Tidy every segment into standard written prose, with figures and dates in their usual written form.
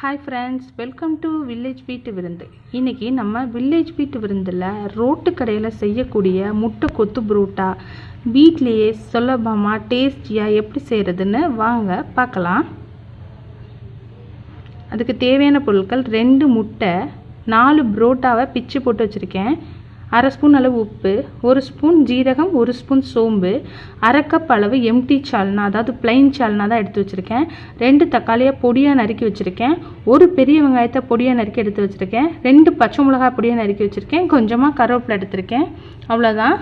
Hi friends, welcome to Village Veetu Virundhu. இன்னைக்கு நம்ம Village Veetu விருந்துல road கடையில செய்யக்கூடிய முட்டை கொத்து புரோட்டா வீட்லயே சுலபமா டேஸ்டியா எப்படி செய்யறதுன்னு வாங்க பார்க்கலாம். அதுக்கு தேவையான பொருட்கள் 2 முட்டை, 4 புரோட்டாவை பிச்சு போட்டு வச்சிருக்கேன். 1/2 ஸ்பூன் அளவு உப்பு, 1 ஸ்பூன் ஜீரகம், 1 ஸ்பூன் சோம்பு, 1/2 கப் அளவு எம்டி சால்னா அதாவது பிளைன் சால்னா தான் எடுத்து வச்சுருக்கேன். 2 தக்காளியை பொடியாக நறுக்கி வச்சுருக்கேன். 1 பெரிய வெங்காயத்தை பொடியாக நறுக்கி எடுத்து வச்சுருக்கேன். 2 பச்சை மிளகாய் பொடியாக நறுக்கி வச்சுருக்கேன். கொஞ்சமாக கருவேப்பிலை எடுத்திருக்கேன். அவ்வளோதான்.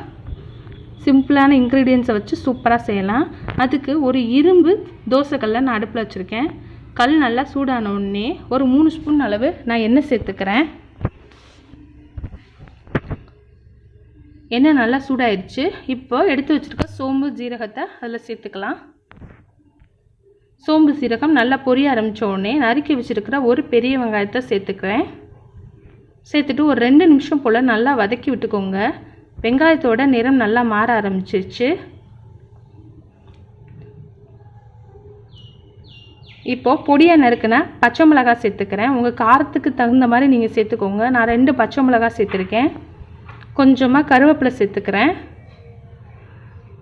சிம்பிளான இன்க்ரீடியன்ஸை வச்சு சூப்பராக செய்யலாம். அதுக்கு ஒரு இரும்பு தோசைக்கல்லை நான் அடுப்பில் வச்சுருக்கேன். கல் நல்லா சூடான உடனே ஒரு 3 ஸ்பூன் அளவு நான் எண்ணெய் சேர்த்துக்கிறேன். எண்ணெய் நல்லா சூடாயிடுச்சு. இப்போ எடுத்து வச்சுருக்க சோம்பு ஜீரகத்தை அதில் சேர்த்துக்கலாம். சோம்பு சீரகம் நல்லா பொரிய ஆரம்பித்த உடனே நறுக்கி வச்சுருக்கிற ஒரு பெரிய வெங்காயத்தை சேர்த்துக்கிறேன். சேர்த்துட்டு ஒரு 2 நிமிஷம் போல் நல்லா வதக்கி விட்டுக்கோங்க. வெங்காயத்தோட நிறம் நல்லா மாற ஆரம்பிச்சிருச்சு. இப்போது பொடியாக நறுக்கின பச்சை மிளகாய் சேர்த்துக்கிறேன். உங்கள் காரத்துக்கு தகுந்த மாதிரி நீங்கள் சேர்த்துக்கோங்க. நான் 2 பச்சை மிளகாய் சேர்த்துருக்கேன். கொஞ்சமாக கருவேப்பிலை சேர்த்துக்கிறேன்.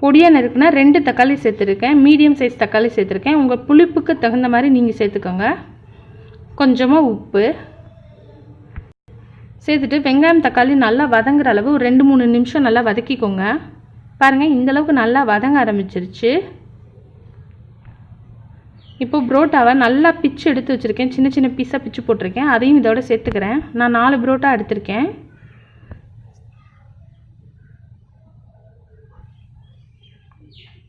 பொடியாக நறுக்குனா 2 தக்காளி சேர்த்துருக்கேன். மீடியம் சைஸ் தக்காளி சேர்த்துருக்கேன். உங்கள் புளிப்புக்கு தகுந்த மாதிரி நீங்கள் சேர்த்துக்கோங்க. கொஞ்சமாக உப்பு சேர்த்துட்டு வெங்காயம் தக்காளி நல்லா வதங்குற அளவு ஒரு 2-3 நிமிஷம் நல்லா வதக்கிக்கோங்க. பாருங்கள், இந்தளவுக்கு நல்லா வதங்க ஆரம்பிச்சிருச்சு. இப்போது புரோட்டாவை நல்லா பிச்சு எடுத்து வச்சுருக்கேன். சின்ன சின்ன பீஸாக பிச்சு போட்டிருக்கேன். அதையும் இதோட சேர்த்துக்கிறேன். நான் 4 புரோட்டா எடுத்திருக்கேன்.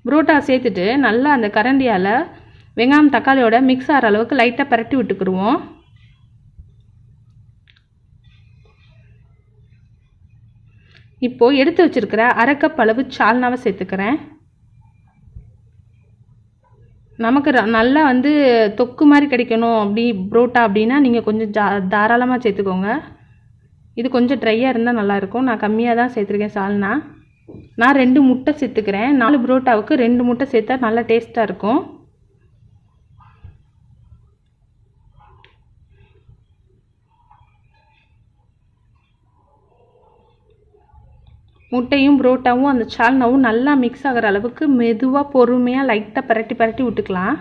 புரோட்டா சேர்த்துட்டு நல்லா அந்த கரண்டியால் வெங்காயம் தக்காளியோட மிக்ஸ் ஆகிற அளவுக்கு லைட்டாக பரட்டி விட்டுக்குருவோம். இப்போது எடுத்து வச்சுருக்கிற 1/2 கப் அளவு சால்னாவை சேர்த்துக்கிறேன். நமக்கு நல்லா தொக்கு மாதிரி கிடைக்கணும் அப்படி புரோட்டா அப்படின்னா நீங்கள் கொஞ்சம் தாராளமாக சேர்த்துக்கோங்க. இது கொஞ்சம் ட்ரையாக இருந்தால் நல்லாயிருக்கும். நான் கம்மியாக தான் சேர்த்துருக்கேன் சால்னா. நான் 2 முட்டை சேர்த்துக்கிறேன். 4 புரோட்டாவுக்கு 2 முட்டை சேர்த்தா நல்லா டேஸ்ட்டாக இருக்கும். முட்டையும் புரோட்டாவும் அந்த சால்னாவும் நல்லா மிக்ஸ் ஆகிற அளவுக்கு மெதுவாக பொறுமையாக லைட்டாக பரட்டி பரட்டி விட்டுக்கலாம்.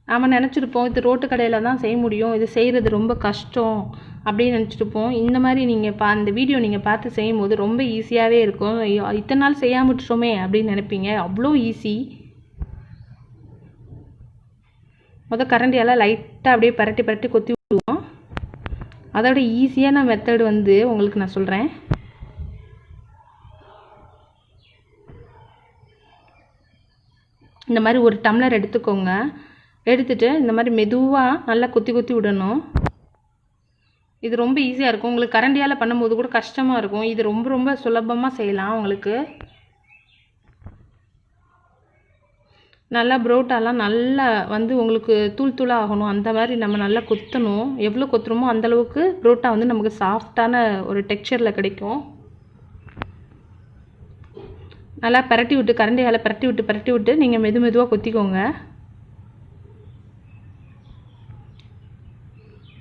நாம் நினச்சிருப்போம் இது ரோட்டு கடையில் தான் செய்ய முடியும், இது செய்கிறது ரொம்ப கஷ்டம் அப்படின்னு நினச்சிருப்போம். இந்த மாதிரி நீங்கள் இந்த வீடியோ நீங்கள் பார்த்து செய்யும் போது ரொம்ப ஈஸியாகவே இருக்கும். இத்தனை நாள் செய்யாமல் விட்டுட்டோமே அப்படின்னு நினைப்பீங்க. அவ்வளோ ஈஸி. கரண்டியால் லைட்டாக அப்படியே பரட்டி பரட்டி கொத்தி விடுவோம். அதோட ஈஸியான மெத்தட் உங்களுக்கு நான் சொல்கிறேன். இந்த மாதிரி ஒரு டம்ளர் எடுத்துக்கோங்க. எடுத்துகிட்டு இந்த மாதிரி மெதுவாக நல்லா கொத்தி கொத்தி விடணும். இது ரொம்ப ஈஸியாக இருக்கும். உங்களுக்கு கரண்டியால் பண்ணும்போது கூட கஷ்டமாக இருக்கும். இது ரொம்ப ரொம்ப சுலபமாக செய்யலாம். உங்களுக்கு நல்லா புரோட்டாலாம் நல்லா உங்களுக்கு தூள் தூளாக ஆகணும். அந்த மாதிரி நம்ம நல்லா கொத்தணும். எவ்வளோ கொத்துறோமோ அந்தளவுக்கு புரோட்டா நமக்கு சாஃப்டான ஒரு டெக்ஸ்சரில் கிடைக்கும். நல்லா பரட்டி விட்டு கரண்டியால் பரட்டி விட்டு நீங்கள் மெதுவாக கொத்திக்கோங்க.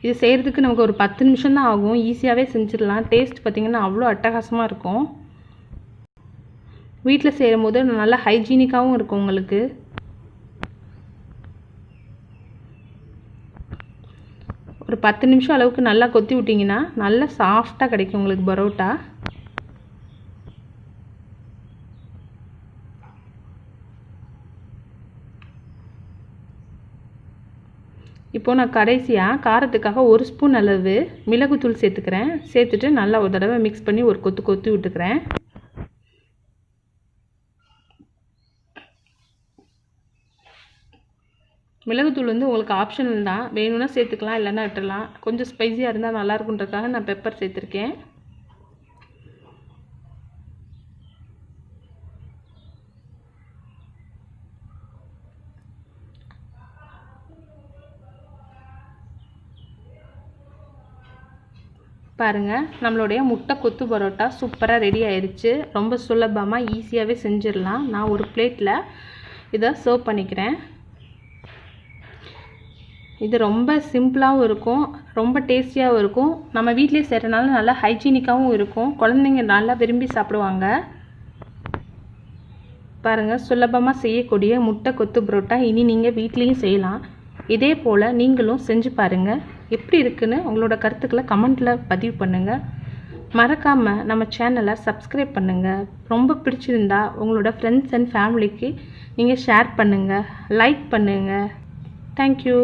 இது செய்கிறதுக்கு நமக்கு ஒரு 10 நிமிஷம் தான் ஆகும். ஈஸியாகவே செஞ்சிடலாம். டேஸ்ட் பார்த்திங்கன்னா அவ்வளோ அட்டகாசமாக இருக்கும். வீட்டில் செய்யும் போது நல்லா ஹைஜீனிக்காகவும் இருக்கும். உங்களுக்கு ஒரு 10 நிமிஷம் அளவுக்கு நல்லா கொத்தி விட்டிங்கன்னா நல்லா சாஃப்டாக கிடைக்கும் உங்களுக்கு பரோட்டா. இப்போது நான் கடைசியாக காரத்துக்காக 1 ஸ்பூன் அளவு மிளகுத்தூள் சேர்த்துக்கிறேன். சேர்த்துட்டு நல்லா ஒரு தடவை மிக்ஸ் பண்ணி ஒரு கொத்தி விட்டுக்கிறேன். மிளகுத்தூள் உங்களுக்கு ஆப்ஷனல் தான். வேணும்னா சேர்த்துக்கலாம், இல்லைன்னா விட்டுடலாம். கொஞ்சம் ஸ்பைஸியாக இருந்தால் நல்லாயிருக்குன்றதுக்காக நான் பெப்பர் சேர்த்துருக்கேன். பாருங்கள், நம்மளுடைய முட்டை கொத்து பரோட்டா சூப்பராக ரெடி ஆயிடுச்சு. ரொம்ப சுலபமாக ஈஸியாகவே செஞ்சிடலாம். நான் ஒரு பிளேட்டில் இதை சர்வ் பண்ணிக்கிறேன். இது ரொம்ப சிம்பிளாகவும் இருக்கும், ரொம்ப டேஸ்டியாகவும் இருக்கும். நம்ம வீட்டிலே செய்கிறனால நல்லா ஹைஜீனிக்காகவும் இருக்கும். குழந்தைங்க நல்லா விரும்பி சாப்பிடுவாங்க. பாருங்கள், சுலபமாக செய்யக்கூடிய முட்டை கொத்து பரோட்டா இனி நீங்கள் வீட்லேயும் செய்யலாம். இதே போல் நீங்களும் செஞ்சு பாருங்கள். எப்படி இருக்குன்னு உங்களோட கருத்துக்களை கமெண்ட்டில் பதிவு பண்ணுங்கள். மறக்காமல் நம்ம சேனலை சப்ஸ்கிரைப் பண்ணுங்கள். ரொம்ப பிடிச்சிருந்தா உங்களோட ஃப்ரெண்ட்ஸ் அண்ட் ஃபேமிலிக்கு நீங்கள் ஷேர் பண்ணுங்கள், லைக் பண்ணுங்கள். தேங்க்யூ.